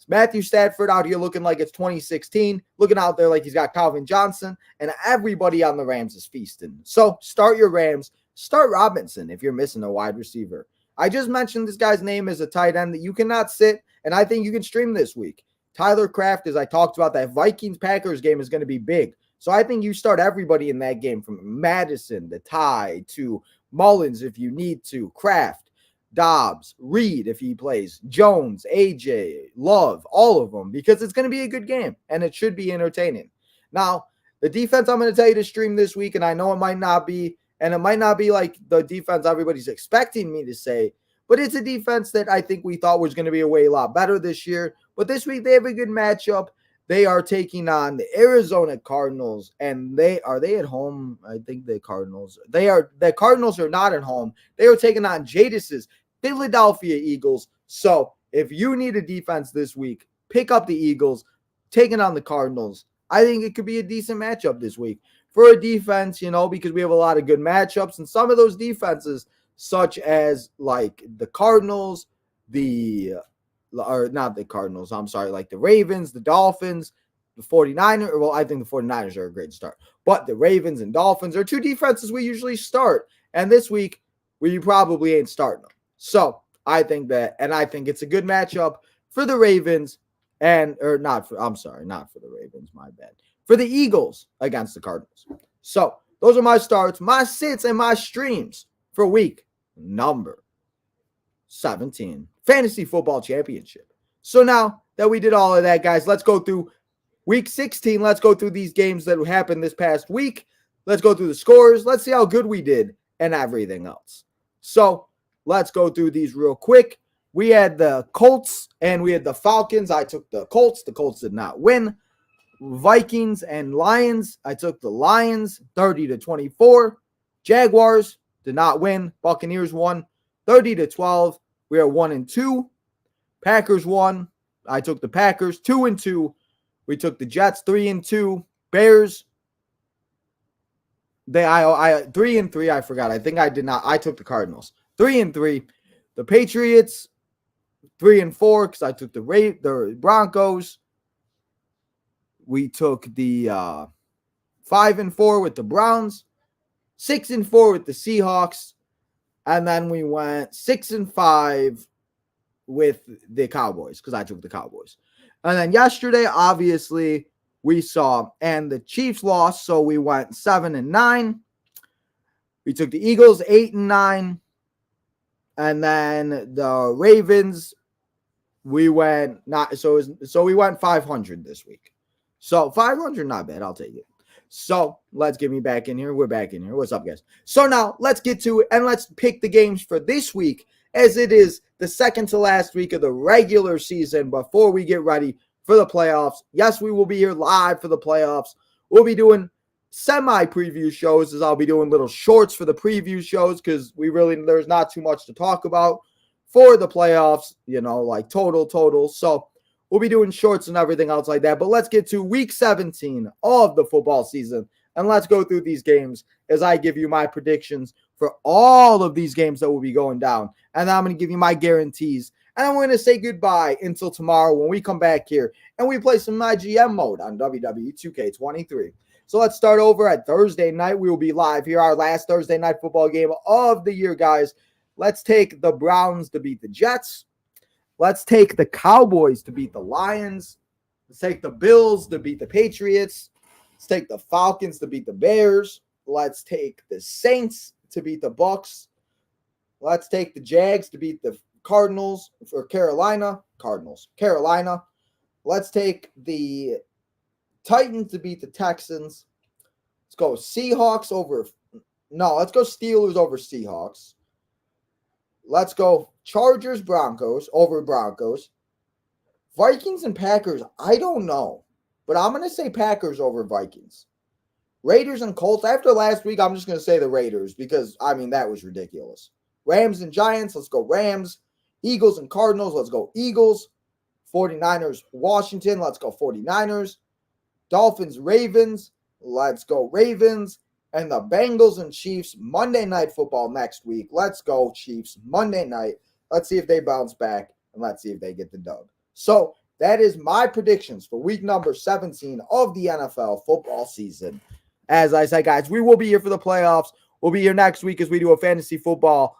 Matthew Stafford out here looking like it's 2016, looking out there like he's got Calvin Johnson, and everybody on the Rams is feasting. So start your Rams. Start Robinson if you're missing a wide receiver. I just mentioned this guy's name as a tight end that you cannot sit, and I think you can stream this week. Tyler Kraft, as I talked about, that Vikings-Packers game is going to be big. So I think you start everybody in that game, from Madison, the Ty, to Mullins if you need to, Kraft, Dobbs, Reed if he plays, Jones, AJ, Love, all of them, because it's going to be a good game, and it should be entertaining. Now, the defense I'm going to tell you to stream this week, and I know it might not be, and it might not be like the defense everybody's expecting me to say, but it's a defense that I think we thought was going to be a lot better this year. But this week they have a good matchup. They are taking on the Arizona Cardinals, and are they at home? I think the Cardinals are not at home. They are taking on Jadis's Philadelphia Eagles. So if you need a defense this week, pick up the Eagles, taking on the Cardinals. I think it could be a decent matchup this week for a defense, because we have a lot of good matchups, and some of those defenses, such as like the Cardinals, not the Cardinals, like the Ravens, the Dolphins, the 49ers. Well, I think the 49ers are a great start. But the Ravens and Dolphins are two defenses we usually start. And this week, we probably ain't starting them. So I think it's a good matchup for the Ravens not for the Ravens, my bad. For the Eagles against the Cardinals. So those are my starts, my sits, and my streams for week number 17. Fantasy Football Championship. So now that we did all of that, guys, let's go through week 16. Let's go through these games that happened this past week. Let's go through the scores. Let's see how good we did and everything else. So let's go through these real quick. We had the Colts and we had the Falcons. I took the Colts. The Colts did not win. Vikings and Lions. I took the Lions 30-24. Jaguars did not win. Buccaneers won 30-12. We are 1-2. Packers won. I took the Packers 2-2. We took the Jets 3-2. Bears. I 3-3. I forgot. I think I did not. I took the Cardinals 3-3. The Patriots 3-4 because I took the Broncos. We took the 5-4 with the Browns, 6-4 with the Seahawks, and then we went 6-5 with the Cowboys because I took the Cowboys. And then yesterday, obviously, we saw, and the Chiefs lost, so we went 7-9. We took the Eagles 8-9. And then the Ravens, we went we went 500 this week. So 500, not bad. I'll take it. So let's get me back in here. We're back in here. What's up, guys? So now let's get to it and let's pick the games for this week, as it is the second to last week of the regular season before we get ready for the playoffs. Yes, we will be here live for the playoffs. We'll be doing semi-preview shows, as I'll be doing little shorts for the preview shows because there's not too much to talk about for the playoffs, like total. So we'll be doing shorts and everything else like that. But let's get to week 17 of the football season, and let's go through these games as I give you my predictions for all of these games that will be going down. And then I'm going to give you my guarantees. And I'm going to say goodbye until tomorrow when we come back here and we play some My GM mode on WWE 2K23. So let's start over at Thursday night. We will be live here, our last Thursday night football game of the year, guys. Let's take the Browns to beat the Jets. Let's take the Cowboys to beat the Lions. Let's take the Bills to beat the Patriots. Let's take the Falcons to beat the Bears. Let's take the Saints to beat the Bucks. Let's take the Jags to beat the Cardinals for Carolina. Let's take the Titans to beat the Texans. Let's go Steelers over Seahawks. Let's go Chargers, Broncos over Broncos. Vikings and Packers, I don't know. But I'm going to say Packers over Vikings. Raiders and Colts, after last week, I'm just going to say the Raiders because, that was ridiculous. Rams and Giants, let's go Rams. Eagles and Cardinals, let's go Eagles. 49ers, Washington, let's go 49ers. Dolphins, Ravens, let's go Ravens. And the Bengals and Chiefs, Monday Night Football next week. Let's go Chiefs, Monday night. Let's see if they bounce back, and let's see if they get the dub. So that is my predictions for week number 17 of the NFL football season. As I said, guys, we will be here for the playoffs. We'll be here next week as we do a fantasy football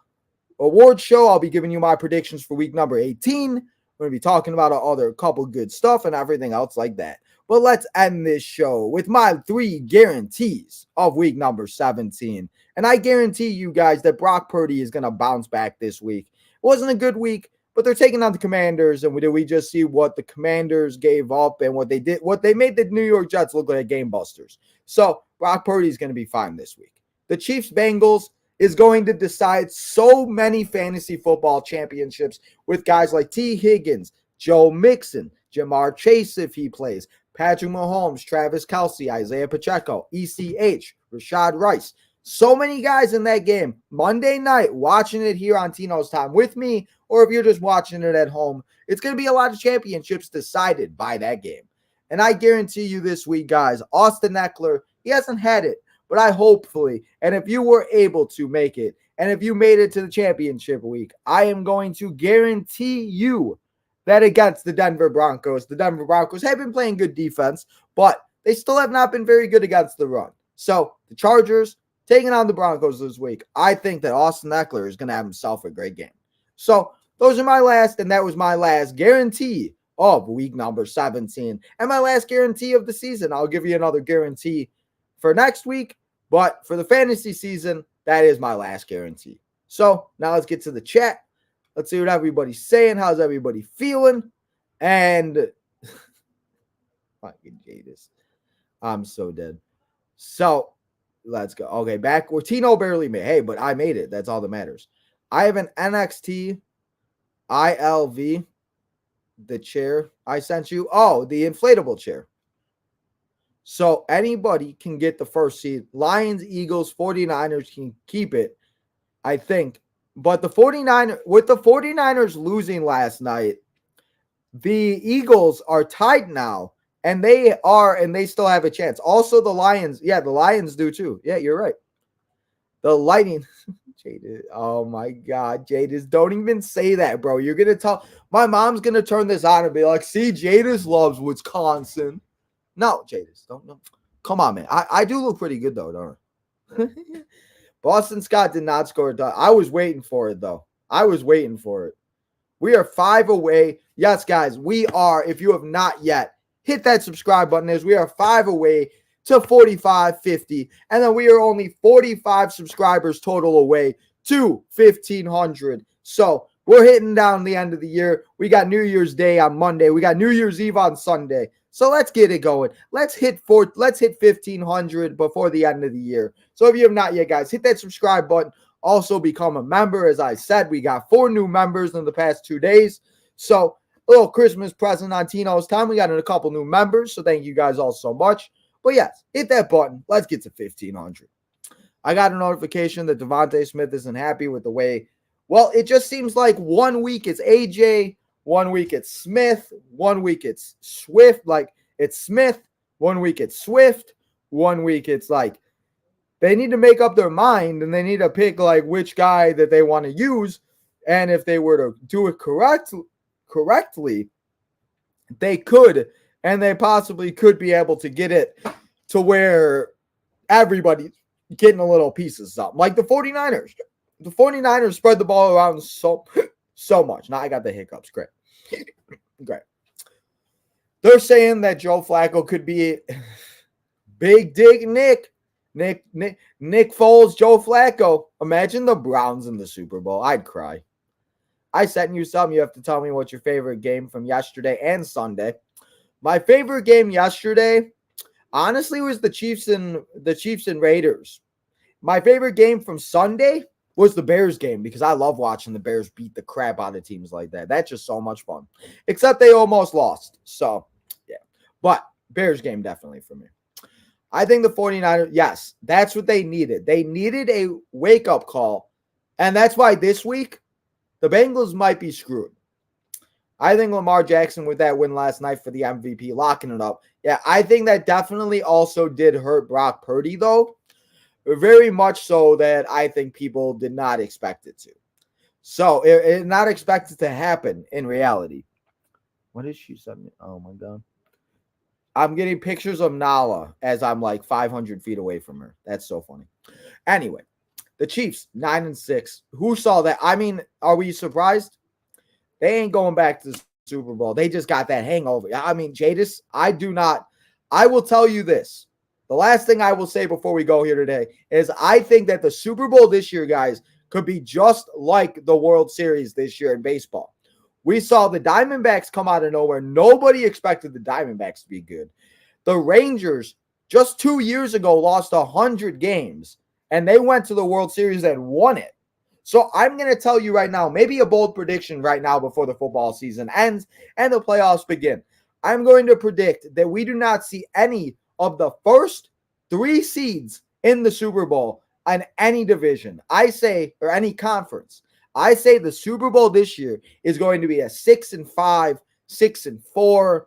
award show. I'll be giving you my predictions for week number 18. We're going to be talking about a couple good stuff and everything else like that. But let's end this show with my 3 guarantees of week number 17. And I guarantee you guys that Brock Purdy is going to bounce back this week. It wasn't a good week, but they're taking on the Commanders. And we just see what the Commanders gave up and what they did, what they made the New York Jets look like game busters. So Brock Purdy is going to be fine this week. The Chiefs-Bengals is going to decide so many fantasy football championships with guys like T. Higgins, Joe Mixon, Jamar Chase if he plays, Patrick Mahomes, Travis Kelce, Isaiah Pacheco, ECH, Rashad Rice. So many guys in that game. Monday night, watching it here on Tino's Time with me, or if you're just watching it at home, it's going to be a lot of championships decided by that game. And I guarantee you this week, guys, Austin Eckler, he hasn't had it, but I hopefully, and if you were able to make it, and if you made it to the championship week, I am going to guarantee you that against the Denver Broncos have been playing good defense, but they still have not been very good against the run. So the Chargers taking on the Broncos this week, I think that Austin Eckler is going to have himself a great game. So those are my last, and that was my last guarantee of week number 17. And my last guarantee of the season. I'll give you another guarantee for next week, but for the fantasy season, that is my last guarantee. So now let's get to the chat. Let's see what everybody's saying. How's everybody feeling? And fucking Jadis. I'm so dead. So let's go. Okay, back where Tino barely made. Hey, but I made it. That's all that matters. I have an NXT ILV, the chair I sent you. Oh, the inflatable chair. So anybody can get the first seed. Lions, Eagles, 49ers can keep it, I think. But the 49ers losing last night, the Eagles are tied now, and they still have a chance. Also, the Lions, the Lions do too. Yeah, you're right. The Lightning, Jadis, oh my God, Jadis, don't even say that, bro. You're gonna tell my mom's gonna turn this on and be like, "See, Jadis loves Wisconsin." No, Jadis, don't. Come on, man. I do look pretty good though, don't I? Boston Scott did not score. I was waiting for it, though. I was waiting for it. We are 5 away. Yes, guys, we are. If you have not yet, hit that subscribe button as we are 5 away to 4550. And then we are only 45 subscribers total away to 1,500. So we're hitting down the end of the year. We got New Year's Day on Monday. We got New Year's Eve on Sunday. So let's get it going. Let's hit 1,500 before the end of the year. So if you have not yet, guys, hit that subscribe button. Also become a member. As I said, we got 4 new members in the past 2 days. So little Christmas present on Tino's time. We got a couple new members, so thank you guys all so much. But yes, hit that button. Let's get to 1,500. I got a notification that Devontae Smith isn't happy with the way, well, it just seems like 1 week it's AJ, 1 week it's Smith, 1 week it's Swift, like it's Smith, 1 week it's Swift, 1 week it's like they need to make up their mind and they need to pick like which guy that they want to use. And if they were to do it correctly, they could, and they possibly could be able to get it to where everybody's getting a little piece of something. Like the 49ers. The 49ers spread the ball around so much. Now I got the hiccups. Great. They're saying that Joe Flacco could be Big Dick Nick Foles, Joe Flacco. Imagine the Browns in the Super Bowl. I'd cry. I sent you something. You have to tell me what's your favorite game from yesterday and Sunday. My favorite game yesterday, honestly, was the Chiefs and Raiders. My favorite game from Sunday was the Bears game because I love watching the Bears beat the crap out of teams like that. That's just so much fun. Except they almost lost. So, yeah. But Bears game definitely for me. I think the 49ers, yes, that's what they needed. They needed a wake-up call. And that's why this week, the Bengals might be screwed. I think Lamar Jackson with that win last night for the MVP, locking it up. Yeah, I think that definitely also did hurt Brock Purdy, though. Very much so that I think people did not expect it to. So, it not expected to happen in reality. What is she sending me? Oh, my God. I'm getting pictures of Nala as I'm like 500 feet away from her. That's so funny. Anyway, the Chiefs, 9-6. Who saw that? I mean, are we surprised? They ain't going back to the Super Bowl. They just got that hangover. I mean, Jadis, I will tell you this. The last thing I will say before we go here today is I think that the Super Bowl this year, guys, could be just like the World Series this year in baseball. We saw the Diamondbacks come out of nowhere. Nobody expected the Diamondbacks to be good. The Rangers, just 2 years ago, lost 100 games, and they went to the World Series and won it. So I'm going to tell you right now, maybe a bold prediction right now before the football season ends and the playoffs begin. I'm going to predict that we do not see any of the first 3 seeds in the Super Bowl on any division. I say, or any conference. I say the Super Bowl this year is going to be a 6-5, 6-4,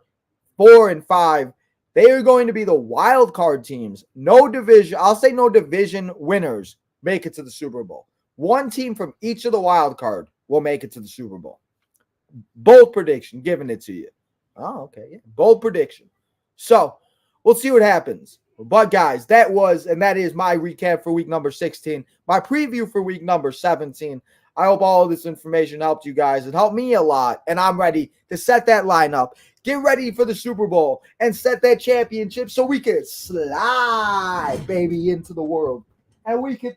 4-5. They are going to be the wild card teams. No division. I'll say no division winners make it to the Super Bowl. One team from each of the wild card will make it to the Super Bowl. Bold prediction, giving it to you. Oh, okay. Yeah. Bold prediction. So we'll see what happens. But guys, that is my recap for week number 16. My preview for week number 17. I hope all of this information helped you guys. It helped me a lot, and I'm ready to set that lineup, get ready for the Super Bowl, and set that championship so we can slide, baby, into the world. And we could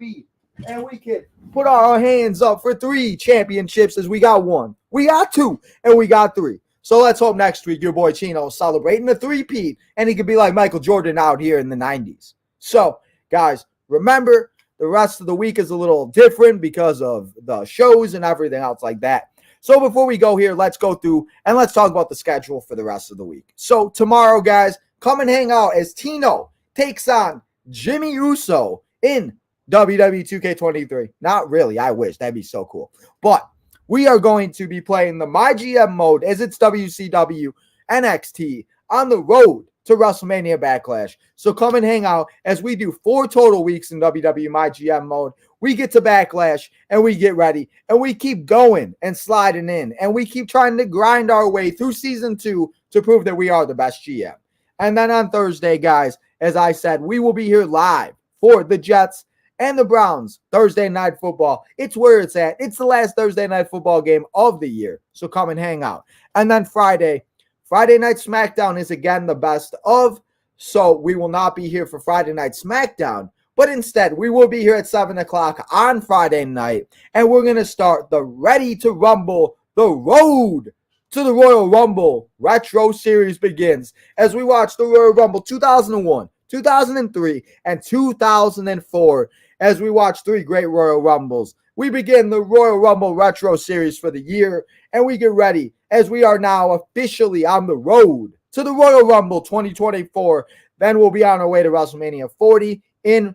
put our hands up for 3 championships as we got 1. We got 2, and we got 3. So let's hope next week your boy Chino is celebrating a 3-peat, and he could be like Michael Jordan out here in the 90s. So, guys, remember, the rest of the week is a little different because of the shows and everything else like that. So before we go here, let's go through and let's talk about the schedule for the rest of the week. So tomorrow, guys, come and hang out as Tino takes on Jimmy Uso in WWE 2K23. Not really. I wish. That'd be so cool. But we are going to be playing the MyGM mode as it's WCW NXT on the road to WrestleMania Backlash. So come and hang out as we do 4 total weeks in WWE MyGM mode. We get to Backlash and we get ready and we keep going and sliding in and we keep trying to grind our way through season 2 to prove that we are the best GM. And then on Thursday, guys, as I said, we will be here live for the Jets and the Browns Thursday Night Football. It's where it's at. It's the last Thursday Night Football game of the year. So come and hang out. And then Friday Night SmackDown is again the best of, so we will not be here for Friday Night SmackDown, but instead we will be here at 7 o'clock on Friday night, and we're going to start the Ready to Rumble, the road to the Royal Rumble Retro Series begins as we watch the Royal Rumble 2001, 2003, and 2004 as we watch 3 great Royal Rumbles we begin the Royal Rumble Retro Series for the year, and we get ready as we are now officially on the road to the Royal Rumble 2024. Then we'll be on our way to WrestleMania 40 in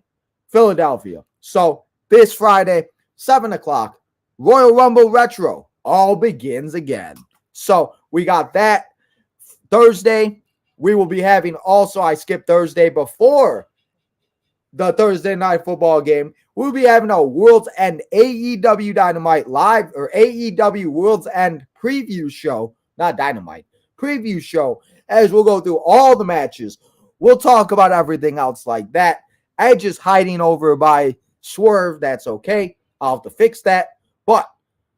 Philadelphia. So this Friday, 7 o'clock, Royal Rumble Retro all begins again. So we got that. Thursday, we will be having also, I skipped Thursday before the Thursday night football game. We'll be having a World's End AEW Dynamite live or AEW World's End preview show, not Dynamite, preview show, as we'll go through all the matches. We'll talk about everything else like that. Edge is hiding over by Swerve. That's okay. I'll have to fix that. But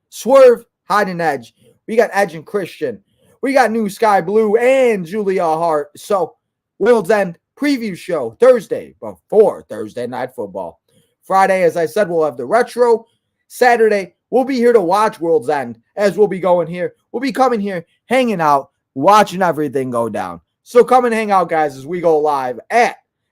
Swerve, hiding Edge. We got Edge and Christian. We got New Sky Blue and Julia Hart. So, World's End preview show Thursday before Thursday Night Football. Friday, as I said, we'll have the Retro. Saturday, we'll be here to watch World's End as we'll be going here. We'll be coming here, hanging out, watching everything go down. So come and hang out, guys, as we go live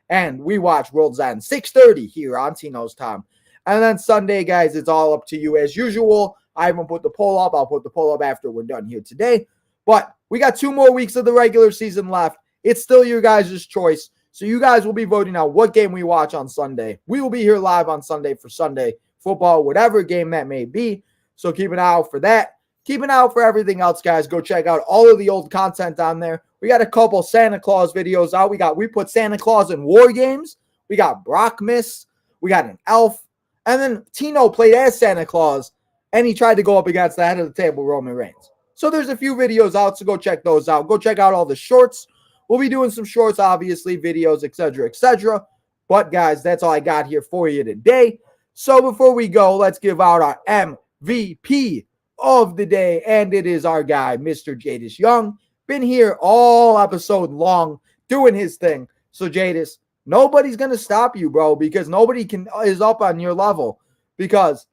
and we watch World's End 6:30 here on Tino's Time. And then Sunday, guys, it's all up to you as usual. I haven't put the poll up. I'll put the poll up after we're done here today. But we got 2 more weeks of the regular season left. It's still your guys' choice. So you guys will be voting out what game we watch on Sunday. We will be here live on Sunday for Sunday football, whatever game that may be. So keep an eye out for that. Keep an eye out for everything else, guys. Go check out all of the old content on there. We got a couple Santa Claus videos out. We put Santa Claus in War Games. We got Brockmas. We got an elf. And then Tino played as Santa Claus, and he tried to go up against the head of the table, Roman Reigns. So there's a few videos out, so go check those out. Go check out all the shorts. We'll be doing some shorts, obviously, videos, etc., etc. But, guys, that's all I got here for you today. So before we go, let's give out our MVP of the day, and it is our guy, Mr. Jadis Young. Been here all episode long doing his thing. So, Jadis, nobody's going to stop you, bro, because nobody is up on your level because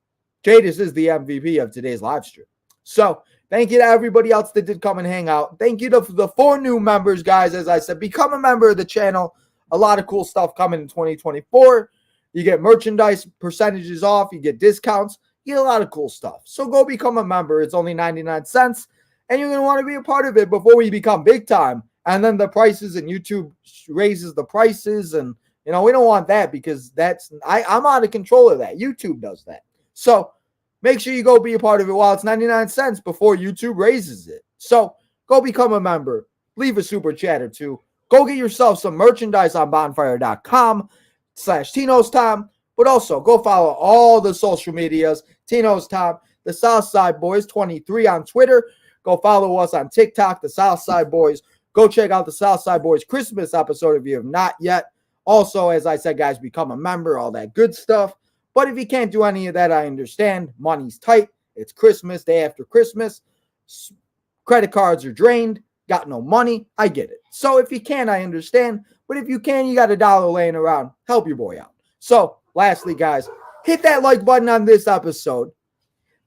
Jadis is the MVP of today's live stream. So, thank you to everybody else that did come and hang out. Thank you to the 4 new members, guys. As I said, become a member of the channel. A lot of cool stuff coming in 2024. You get merchandise percentages off. You get discounts. You get a lot of cool stuff. So go become a member. It's only 99 cents. And you're going to want to be a part of it before we become big time. And then the prices and YouTube raises the prices. And, we don't want that because I'm out of control of that. YouTube does that. So make sure you go be a part of it while it's 99 cents before YouTube raises it. So go become a member. Leave a super chat or 2. Go get yourself some merchandise on bonfire.com/Tino's Time. But also go follow all the social medias. Tino's Time, the Southside Boys 23 on Twitter. Go follow us on TikTok, the Southside Boys. Go check out the Southside Boys Christmas episode if you have not yet. Also, as I said, guys, become a member, all that good stuff. But if you can't do any of that, I understand. Money's tight. It's Christmas, day after Christmas. Credit cards are drained. Got no money. I get it. So if you can, I understand. But if you can, you got $1 laying around. Help your boy out. So lastly, guys, hit that like button on this episode.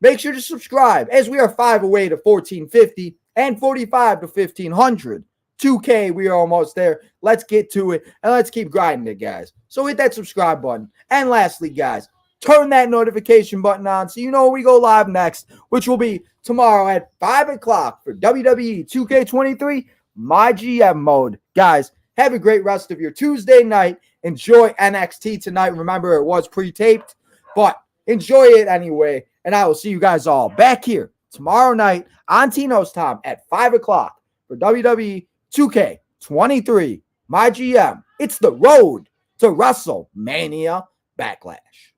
Make sure to subscribe as we are 5 away to 1450 and 45 to 1500. 2K, we are almost there. Let's get to it and let's keep grinding it, guys. So hit that subscribe button. And lastly, guys, turn that notification button on so you know when we go live next, which will be tomorrow at 5 o'clock for WWE 2K23 My GM mode. Guys, have a great rest of your Tuesday night. Enjoy NXT tonight. Remember, it was pre-taped, but enjoy it anyway. And I will see you guys all back here tomorrow night on Tino's Time at 5 o'clock for WWE 2K23 My GM. It's the road to WrestleMania Backlash.